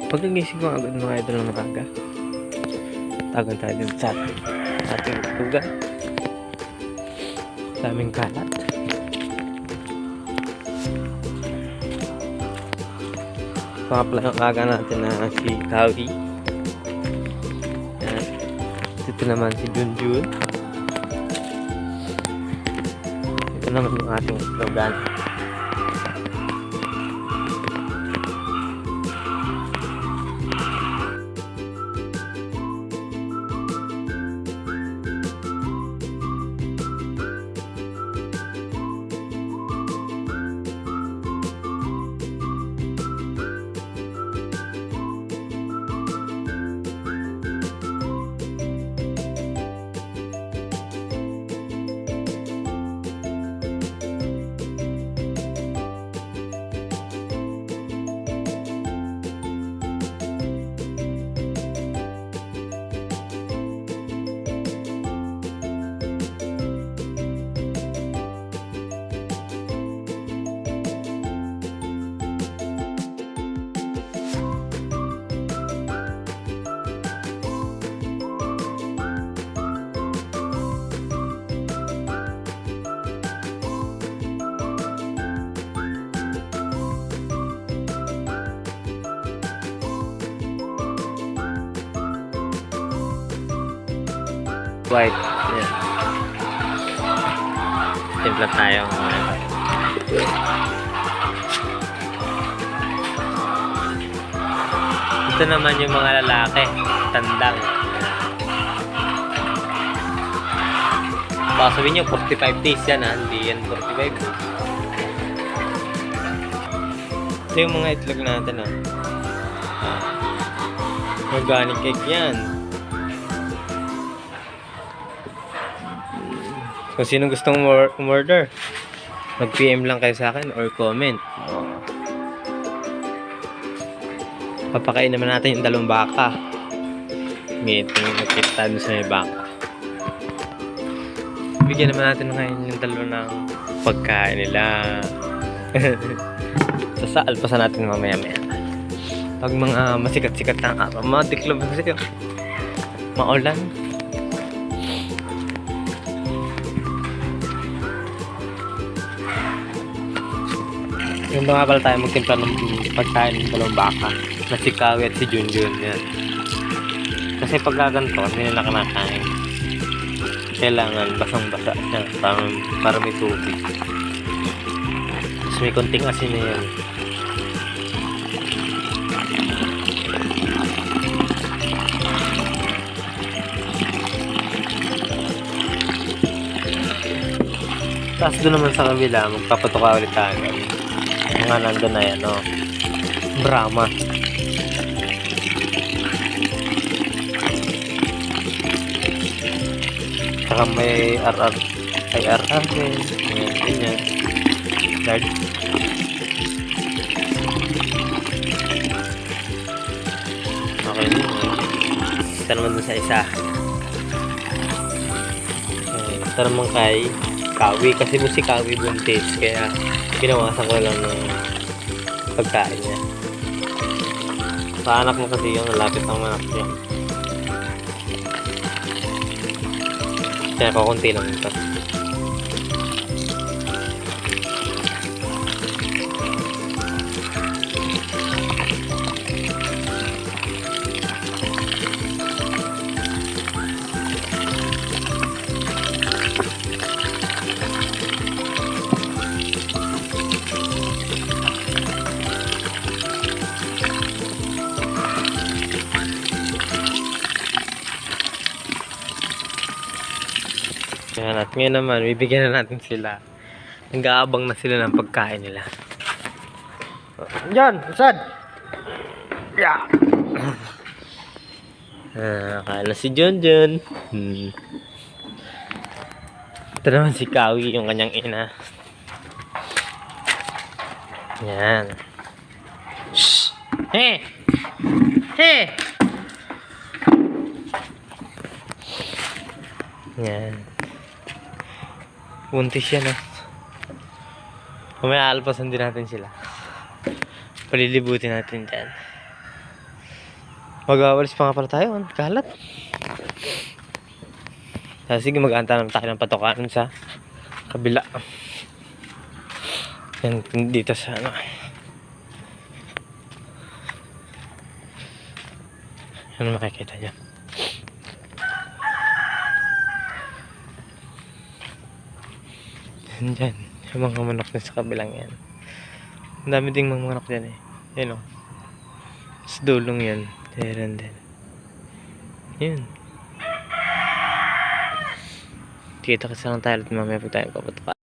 Pagkagising ko agad mga idol ng umaga, tagan tayo din sa ating lugar. Daming kalat. Pangapla yung aga natin na si Kawi. Yan. Dito naman si Junjun. Ito naman yung ating slogan. White. Yan. Timpla tayo. Ito naman yung mga lalaki. Tandang. Baka sabihin nyo, 45 days yan ha. Hindi yan 45 days. Ito yung mga itlog natin ha. Organic egg yan. Kung sino gustong umorder, mag-PM lang kayo sa akin or comment. Papakain naman natin yung dalawang baka. Ito yung nakita doon sa may baka. Bigyan naman natin ngayon yung dalawa ng pagkain nila. Sasaalpasan natin mamaya-maya. Pag mga masikat-sikat ng araw, mga tiklop kasi maulan. Yung mga pala tayo magtimpla ng pagkain ng dalawang baka na si Kawi at si Junjun yan. Kasi pag gaganto, hindi nila kinakain. Kailangan basang-basa yan para may tubig. Tapos may konting asin na yan. Tapos doon naman sa kabila, magpapatuka ulit tayo. Mga nandun na yan, no? Brahma. Saka may RR. Ay, RR din. Ayan, ganyan. Guard. Okay na. Ito naman dun sa isa. Okay, ito naman kay Kawi. Kasi mo si Kawi buntis. Kaya pinawasan ko lang ng pagkain niya. Sa anak mo kasi yung nalapit ng anak niya. Kaya kukunti lang ito. Yan, at ngayon naman, bibigyan na natin sila. Nag-aabang na sila ng pagkain nila. Diyan! Usad! Yeah! Kain na si Junjun. Ito naman si Kawi, yung kanyang ina. Yan. Shhh! Hey! Hey! Yan. Buntis yan, oh. Kung may alpasan din natin sila. Palilibutin natin dyan. Mag-awalis pa nga pala tayo. Ang kalat. Sige, mag-aanta naman tayo ng patokanan sa kabila. Yan, dito sa ano. Ano makikita dyan? Yan dyan. Yung mga manok na sa kabilang yan. Ang dami ding mga manok dyan eh. Yan o. Sa dulong yan. Meron din. Yun. Kita kasi lang tayo at mamaya pag tayo kapatuka.